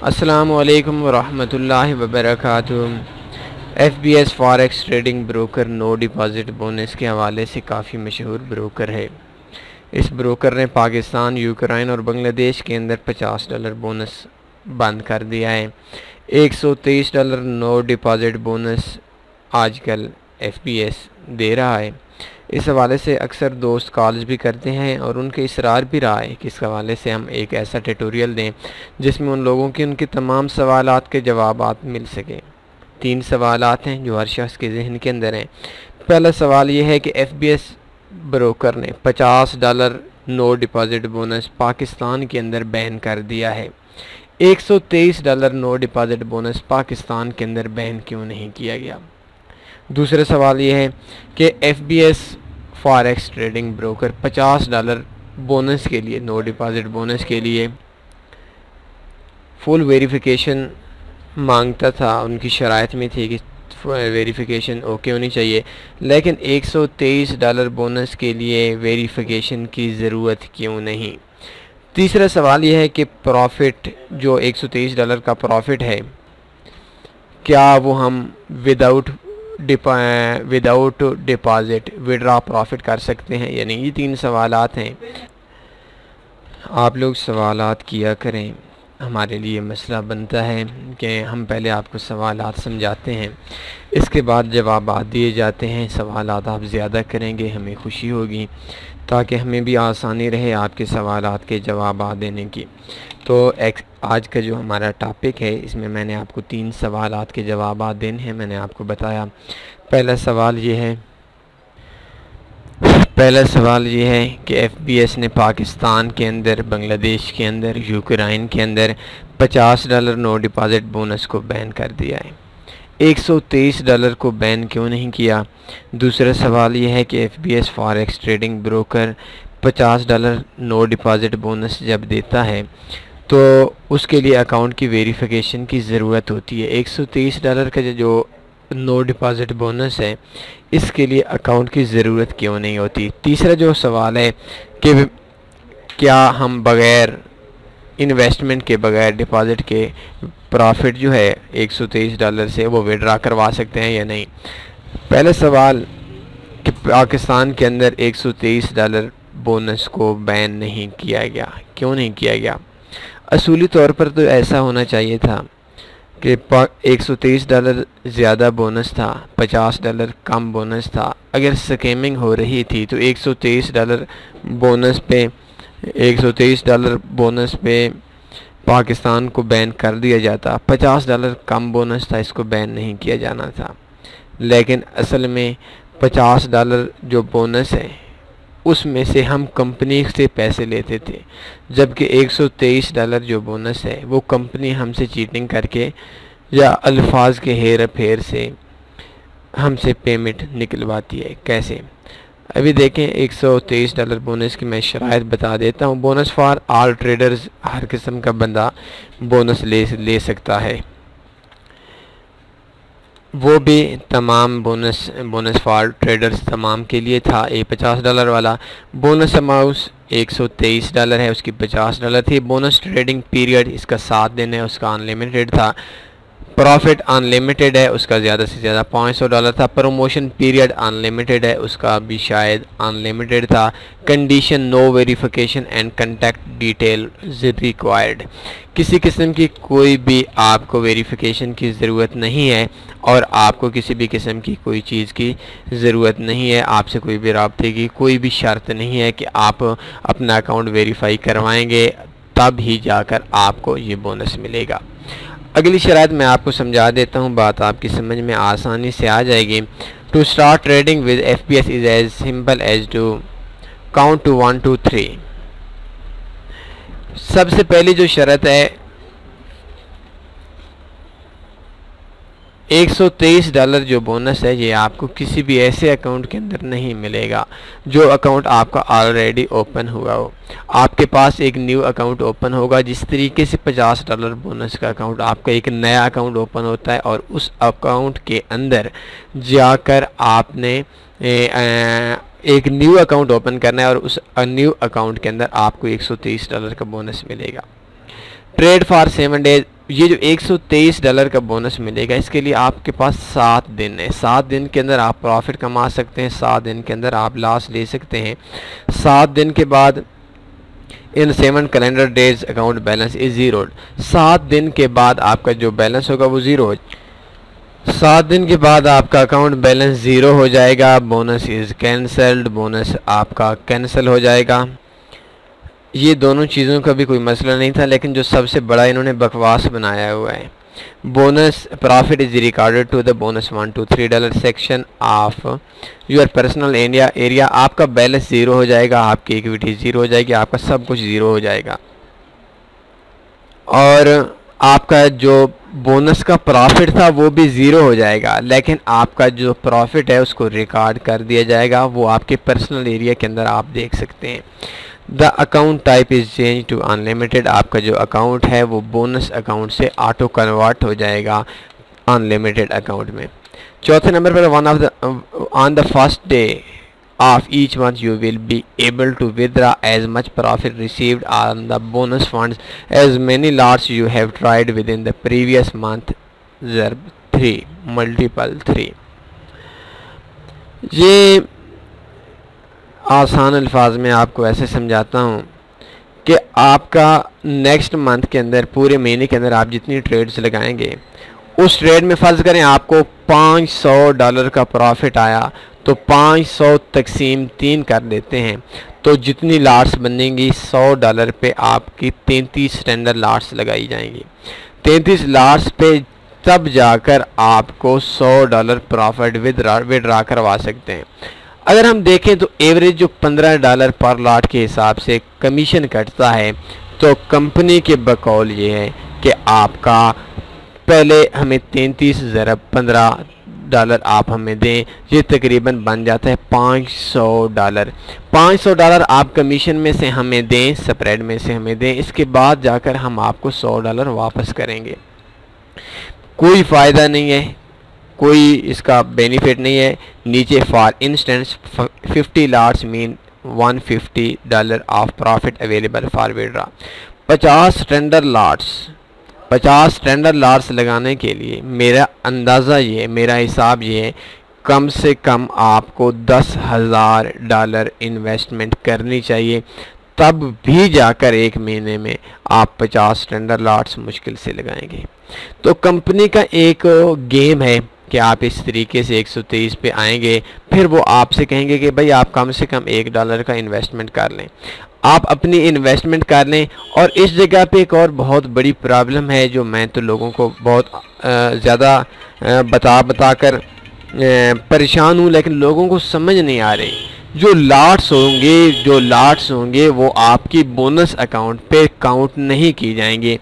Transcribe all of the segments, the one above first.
अस्सलामु अलैकुम वरहमतुल्लाहि वबरकातुहू। FBS forex trading broker no deposit bonus के हवाले से काफ़ी मशहूर ब्रोकर है। इस ब्रोकर ने पाकिस्तान, यूक्रेन और बांग्लादेश के अंदर $50 बोनस बंद कर दिया है। $123 नो डिपॉजिट बोनस आजकल FBS दे रहा है। इस हवाले से अक्सर दोस्त कॉल्स भी करते हैं और उनके इसरार भी रहा है कि इस हवाले से हम एक ऐसा ट्यूटोरियल दें जिसमें उन लोगों के उनके तमाम सवालात के जवाब मिल सकें। 3 सवालात हैं जो हर शख्स के जहन के अंदर हैं। पहला सवाल ये है कि FBS ब्रोकर ने $50 नो डिपॉजिट बोनस पाकिस्तान के अंदर बैन कर दिया है। $123 नो डिपॉजिट बोनस पाकिस्तान के अंदर बैन क्यों नहीं किया गया। दूसरा सवाल ये है कि FBS forex trading broker $50 bonus के लिए, नो डिपॉजिट बोनस के लिए फुल वेरिफिकेशन मांगता था। उनकी शराइत में थी कि वेरिफिकेशन ओके होनी चाहिए, लेकिन $123 बोनस के लिए वेरिफिकेशन की ज़रूरत क्यों नहीं। तीसरा सवाल यह है कि प्रॉफिट जो $123 का प्रॉफिट है, क्या वो हम विदाउट डिपॉजिट विड्रा प्रॉफिट कर सकते हैं या नहीं। ये 3 सवालात हैं। आप लोग सवालात किया करें, हमारे लिए मसला बनता है कि हम पहले आपको सवालात समझाते हैं, इसके बाद जवाब दिए जाते हैं। सवालात आप ज़्यादा करेंगे हमें खुशी होगी, ताकि हमें भी आसानी रहे आपके सवालात के जवाब देने की। तो आज का जो हमारा टॉपिक है, इसमें मैंने आपको 3 सवालात के जवाब देने हैं। मैंने आपको बताया पहला सवाल ये है कि FBS ने पाकिस्तान के अंदर, बांग्लादेश के अंदर, यूक्रेन के अंदर $50 नो डिपॉजिट बोनस को बैन कर दिया है। $123 को बैन क्यों नहीं किया। दूसरा सवाल ये है कि FBS forex trading broker $50 no deposit bonus जब देता है तो उसके लिए अकाउंट की वेरिफिकेशन की ज़रूरत होती है। $123 का जो नो डिपॉजिट बोनस है, इसके लिए अकाउंट की ज़रूरत क्यों नहीं होती। तीसरा जो सवाल है कि क्या हम बग़ैर इन्वेस्टमेंट के, बग़ैर डिपॉजिट के प्रॉफिट जो है $123 से वो विड्रा करवा सकते हैं या नहीं। पहला सवाल कि पाकिस्तान के अंदर $123 बोनस को बैन नहीं किया गया, क्यों नहीं किया गया। असूली तौर पर तो ऐसा होना चाहिए था कि $123 ज़्यादा बोनस था, $50 कम बोनस था। अगर स्कैमिंग हो रही थी तो $123 बोनस पे पाकिस्तान को बैन कर दिया जाता। $50 कम बोनस था, इसको बैन नहीं किया जाना था। लेकिन असल में $50 जो बोनस है उसमें से हम कंपनी से पैसे लेते थे, जबकि $123 जो बोनस है वो कंपनी हमसे चीटिंग करके या अल्फाज के हेर फेर से हमसे पेमेंट निकलवाती है। कैसे, अभी देखें। $123 बोनस की मैं शराइत बता देता हूँ। बोनस फॉर ऑल ट्रेडर्स, हर किस्म का बंदा बोनस ले सकता है। वो भी तमाम बोनस फॉर ट्रेडर्स तमाम के लिए था। ये $50 वाला बोनस अमाउंट $123 है, उसकी $50 थी। बोनस ट्रेडिंग पीरियड इसका 7 दिन है, उसका अनलिमिटेड था। प्रॉफिट अनलिमिटेड है, उसका ज़्यादा से ज़्यादा $500 था। प्रमोशन पीरियड अनलिमिटेड है, उसका भी शायद अनलिमिटेड था। Condition no verification and contact detail required, किसी किस्म की कोई भी आपको वेरिफिकेशन की ज़रूरत नहीं है और आपको किसी भी किस्म की कोई चीज़ की ज़रूरत नहीं है। आपसे कोई भी राब्ते की कोई भी शर्त नहीं है कि आप अपना अकाउंट वेरीफाई करवाएंगे तब ही जाकर आपको ये बोनस मिलेगा। अगली शराइत मैं आपको समझा देता हूँ, बात आपकी समझ में आसानी से आ जाएगी। To start trading with FBS is as simple as to count to 1 2 3। सबसे पहली जो शर्त है, $123 जो बोनस है ये आपको किसी भी ऐसे अकाउंट के अंदर नहीं मिलेगा जो अकाउंट आपका ऑलरेडी ओपन हुआ हो। आपके पास एक न्यू अकाउंट ओपन होगा। जिस तरीके से $50 बोनस का अकाउंट, आपका एक नया अकाउंट ओपन होता है और उस अकाउंट के अंदर जाकर आपने एक न्यू अकाउंट ओपन करना है और उस न्यू अकाउंट के अंदर आपको $123 का बोनस मिलेगा। ट्रेड फॉर 7 डेज ये जो $123 का बोनस मिलेगा, इसके लिए आपके पास 7 दिन है। 7 दिन के अंदर आप प्रॉफिट कमा सकते हैं, 7 दिन के अंदर आप लॉस ले सकते हैं। 7 दिन के बाद इन 7 calendar days account balance is zero. 7 दिन के बाद आपका जो बैलेंस होगा वो ज़ीरो हो, 7 दिन के बाद आपका अकाउंट बैलेंस ज़ीरो हो जाएगा। बोनस इज़ कैंसल्ड, बोनस आपका कैंसिल हो जाएगा। ये दोनों चीज़ों का भी कोई मसला नहीं था, लेकिन जो सबसे बड़ा इन्होंने बकवास बनाया हुआ है, bonus profit is recorded to the bonus $1 to $3 section of your personal area. आपका बैलेंस ज़ीरो हो जाएगा, आपकी इक्विटी ज़ीरो हो जाएगी, आपका सब कुछ ज़ीरो हो जाएगा और आपका जो बोनस का प्रॉफिट था वो भी ज़ीरो हो जाएगा। लेकिन आपका जो प्रॉफिट है उसको रिकॉर्ड कर दिया जाएगा, वो आपके पर्सनल एरिया के अंदर आप देख सकते हैं। The account type is change to unlimited. आपका जो अकाउंट है वो बोनस अकाउंट से ऑटो कन्वर्ट हो जाएगा अनलिमिटेड अकाउंट में। चौथे नंबर पर on the first day of each month you will be able to withdraw as much profit received on the bonus funds as many lots you have tried within the previous month. Zerb 3 multiple 3। ये आसान अल्फाज में आपको ऐसे समझाता हूँ कि आपका नेक्स्ट मंथ के अंदर, पूरे महीने के अंदर आप जितनी ट्रेड्स लगाएंगे, उस ट्रेड में फ़र्ज़ करें आपको $500 का प्रॉफिट आया, तो 500 तकसीम 3 कर देते हैं, तो जितनी लाट्स बनेंगी $100 पे आपकी 33 स्टैंडर्ड लाट्स लगाई जाएंगी। 33 लाट्स पे तब जाकर आपको $100 प्रॉफिट विदड्रा करवा सकते हैं। अगर हम देखें तो एवरेज जो $15 पर लाट के हिसाब से कमीशन कटता है, तो कंपनी के बकौल ये है कि आपका पहले हमें 33 ज़रब $15 आप हमें दें, ये तकरीबन बन जाता है $500। $500 आप कमीशन में से हमें दें, स्प्रेड में से हमें दें, इसके बाद जाकर हम आपको $100 वापस करेंगे। कोई फ़ायदा नहीं है, कोई इसका बेनिफिट नहीं है। नीचे for instance 50 lats mean $150 of profit available for withdraw. 50 standard lats लगाने के लिए मेरा अंदाज़ा ये, मेरा हिसाब ये है, कम से कम आपको $10,000 इन्वेस्टमेंट करनी चाहिए, तब भी जाकर एक महीने में आप 50 स्टैंडर्ड लाट्स मुश्किल से लगाएंगे। तो कंपनी का एक गेम है कि आप इस तरीके से 123 पे आएंगे, फिर वो आपसे कहेंगे कि भाई आप कम से कम $1 का इन्वेस्टमेंट कर लें। आप अपनी इन्वेस्टमेंट कर लें। और इस जगह पे एक और बहुत बड़ी प्रॉब्लम है, जो मैं तो लोगों को बहुत ज़्यादा बता कर परेशान हूँ, लेकिन लोगों को समझ नहीं आ रही। जो लाट्स होंगे वो आपकी बोनस अकाउंट पे काउंट नहीं की जाएंगे।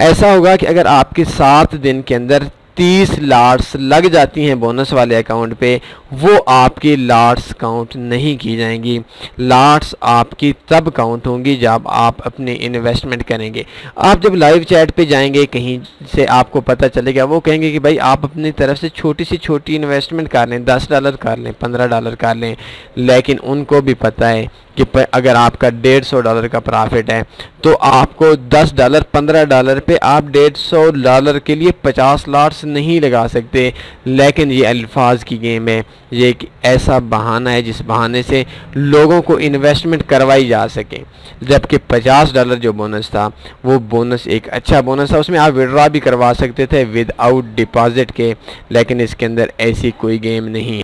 ऐसा होगा कि अगर आपके 7 दिन के अंदर 30 लाट्स लग जाती हैं बोनस वाले अकाउंट पे, वो आपकी लाट्स काउंट नहीं की जाएंगी। लाट्स आपकी तब काउंट होंगी जब आप अपने इन्वेस्टमेंट करेंगे। आप जब लाइव चैट पे जाएंगे, कहीं से आपको पता चलेगा, वो कहेंगे कि भाई आप अपनी तरफ से छोटी से छोटी इन्वेस्टमेंट कर लें, $10 कर लें, $15 कर लें, लेकिन उनको भी पता है कि अगर आपका $150 का प्रॉफिट है तो आपको $10 $15 पे आप $150 के लिए 50 लाट्स नहीं लगा सकते। लेकिन ये अल्फाज की गेम है, ये एक ऐसा बहाना है जिस बहाने से लोगों को इन्वेस्टमेंट करवाई जा सके। जबकि $50 जो बोनस था वो बोनस एक अच्छा बोनस था, उसमें आप विड्रॉ भी करवा सकते थे विदाउट डिपॉजिट के, लेकिन इसके अंदर ऐसी कोई गेम नहीं।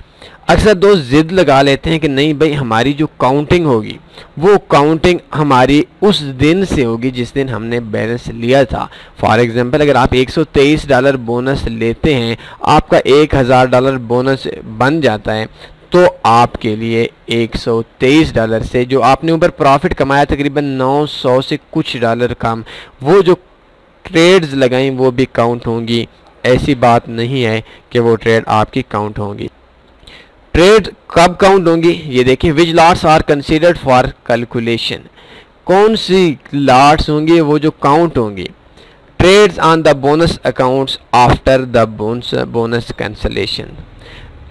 अक्सर दोस्त ज़िद लगा लेते हैं कि नहीं भाई हमारी जो काउंटिंग होगी वो काउंटिंग हमारी उस दिन से होगी जिस दिन हमने बैलेंस लिया था। फॉर एग्जांपल अगर आप $123 बोनस लेते हैं, आपका $1000 बोनस बन जाता है, तो आपके लिए $123 से जो आपने ऊपर प्रॉफिट कमाया तकरीबन 900 से कुछ डॉलर कम, वो जो ट्रेड्स लगाई वो भी काउंट होंगी। ऐसी बात नहीं है कि वो ट्रेड आपकी काउंट होंगी। ट्रेड कब काउंट होंगी ये देखिए, which lots are considered for calculation, कौन सी लाट्स होंगी वो जो काउंट होंगी। Trades on the bonus accounts after the bonus cancellation,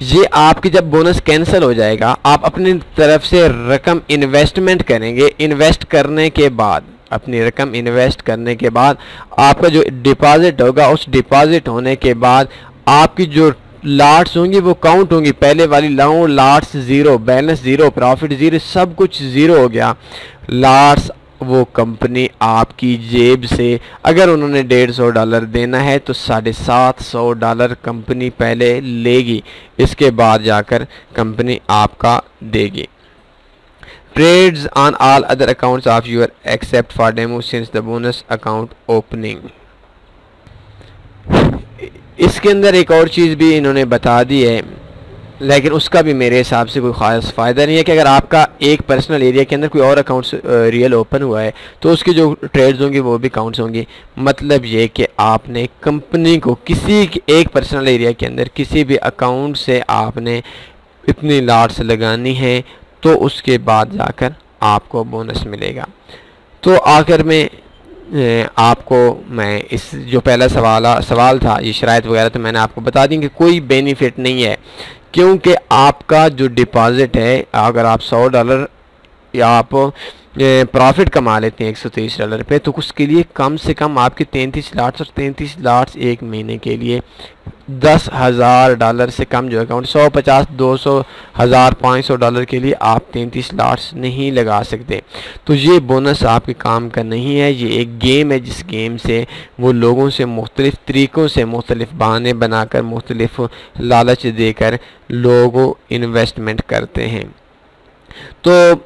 ये आपकी जब बोनस कैंसिल हो जाएगा, आप अपनी तरफ से रकम इन्वेस्टमेंट करेंगे, इन्वेस्ट करने के बाद अपनी रकम इन्वेस्ट करने के बाद आपका जो डिपॉजिट होगा, उस डिपॉजिट होने के बाद आपकी जो लाट्स होंगी वो काउंट होंगी। पहले वाली lats zero, balance zero, profit zero, सब कुछ ज़ीरो हो गया। लाट्स वो कंपनी आपकी जेब से, अगर उन्होंने $150 देना है तो $750 कंपनी पहले लेगी, इसके बाद जाकर कंपनी आपका देगी। Trades on all other accounts of your except for demo since the bonus account opening. इसके अंदर एक और चीज़ भी इन्होंने बता दी है, लेकिन उसका भी मेरे हिसाब से कोई ख़ास फ़ायदा नहीं है कि अगर आपका एक पर्सनल एरिया के अंदर कोई और अकाउंट्स रियल ओपन हुआ है तो उसकी जो ट्रेड्स होंगी वो भी काउंट्स होंगी। मतलब ये कि आपने कंपनी को किसी एक पर्सनल एरिया के अंदर किसी भी अकाउंट से आपने इतनी लॉट्स लगानी है तो उसके बाद जाकर आपको बोनस मिलेगा। तो आखिर में आपको मैं इस जो पहला सवाल था, ये शराइत वगैरह तो मैंने आपको बता दी कि कोई बेनिफिट नहीं है, क्योंकि आपका जो डिपॉज़िट है, अगर आप $100 या आप प्रॉफिट कमा लेते हैं $123 पे, तो उसके लिए कम से कम आपके 33 लॉट्स, और 33 लॉट्स एक महीने के लिए $10,000 से कम जो अकाउंट 150, 200, 1000, $500 के लिए आप 33 लॉट्स नहीं लगा सकते। तो ये बोनस आपके काम का नहीं है। ये एक गेम है जिस गेम से वो लोगों से मुख्तलिफ तरीक़ों से, मुख्तलिफ बहाने बनाकर, मुख्तलिफ लालच देकर लोगों इन्वेस्टमेंट करते हैं। तो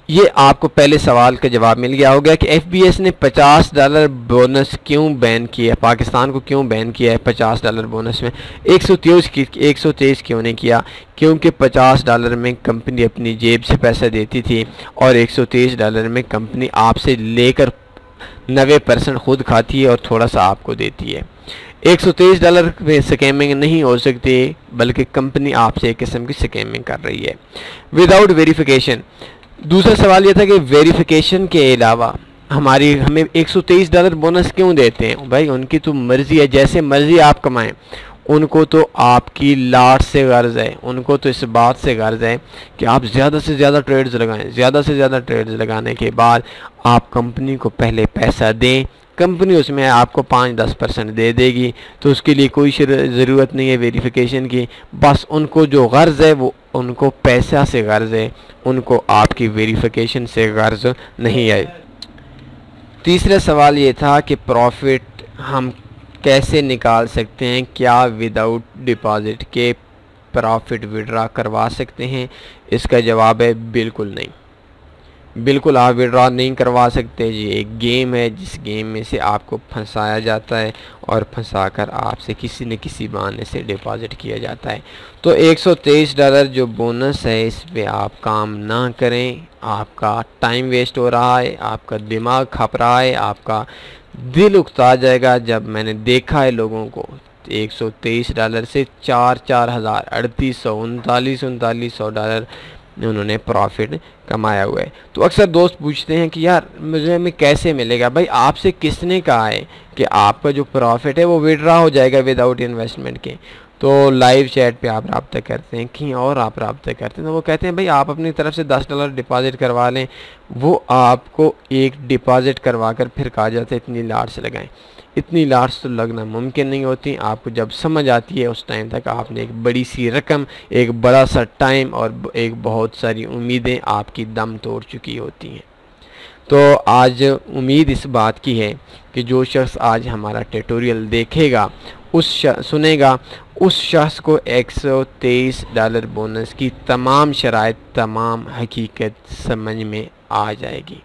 ये आपको पहले सवाल का जवाब मिल गया होगा कि FBS ने $50 बोनस क्यों बैन किया, पाकिस्तान को क्यों बैन किया है $50 बोनस में, 123 क्यों नहीं किया। क्योंकि $50 में कंपनी अपनी जेब से पैसा देती थी और $123 में कंपनी आपसे लेकर 90% खुद खाती है और थोड़ा सा आपको देती है। $123 में स्कैमिंग नहीं हो सकती, बल्कि कंपनी आपसे एक किस्म की स्कैमिंग कर रही है विदाउट वेरिफिकेशन। दूसरा सवाल यह था कि वेरिफिकेशन के अलावा हमें $123 बोनस क्यों देते हैं। भाई उनकी तो मर्ज़ी है, जैसे मर्ज़ी आप कमाएं, उनको तो आपकी लाट से गर्ज है, उनको तो इस बात से गर्ज है कि आप ज़्यादा से ज़्यादा ट्रेड्स लगाएं। ज़्यादा से ज़्यादा ट्रेड्स लगाने के बाद आप कंपनी को पहले पैसा दें, कंपनी उसमें आपको 5-10% दे देगी, तो उसके लिए कोई ज़रूरत नहीं है वेरिफिकेशन की। बस उनको जो गर्ज है वो उनको पैसा से गर्ज है, उनको आपकी वेरिफिकेशन से गर्ज नहीं है। तीसरा सवाल ये था कि प्रॉफिट हम कैसे निकाल सकते हैं, क्या विदाउट डिपॉजिट के प्रॉफिट विड्रा करवा सकते हैं। इसका जवाब है बिल्कुल नहीं, बिल्कुल आप विड्रॉ नहीं करवा सकते। ये एक गेम है जिस गेम में से आपको फंसाया जाता है और फंसाकर आपसे किसी न किसी बहाने से डिपॉजिट किया जाता है। तो $123 जो बोनस है इस पे आप काम ना करें, आपका टाइम वेस्ट हो रहा है, आपका दिमाग खप रहा है, आपका दिल उकता जाएगा। जब मैंने देखा है लोगों को $123 से 4-4 हज़ार, $3800, उन्होंने प्रॉफिट कमाया हुआ है। तो अक्सर दोस्त पूछते हैं कि यार मुझे में कैसे मिलेगा। भाई आपसे किसने कहा है कि आपका जो प्रॉफिट है वो विड्रॉ हो जाएगा विदाउट इन्वेस्टमेंट के। तो लाइव चैट पे आप रब्ता करते हैं, कहीं और आप रब्ता करते हैं, तो वो कहते हैं भाई आप अपनी तरफ से $10 डिपॉजिट करवा लें। वो आपको एक डिपॉजिट करवा कर फिर कहा जाता है इतनी लाट्स लगाएं। इतनी लाट्स तो लगना मुमकिन नहीं होती। आपको जब समझ आती है उस टाइम तक आपने एक बड़ी सी रकम, एक बड़ा सा टाइम और एक बहुत सारी उम्मीदें आपकी दम तोड़ चुकी होती हैं। तो आज उम्मीद इस बात की है कि जो शख्स आज हमारा ट्यूटोरियल देखेगा, सुनेगा, उस शख्स को $123 बोनस की तमाम शराइत, तमाम हकीकत समझ में आ जाएगी।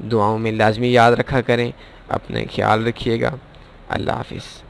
दुआओं में लाजमी याद रखा करें। अपने ख्याल रखिएगा। अल्लाह हाफिज़।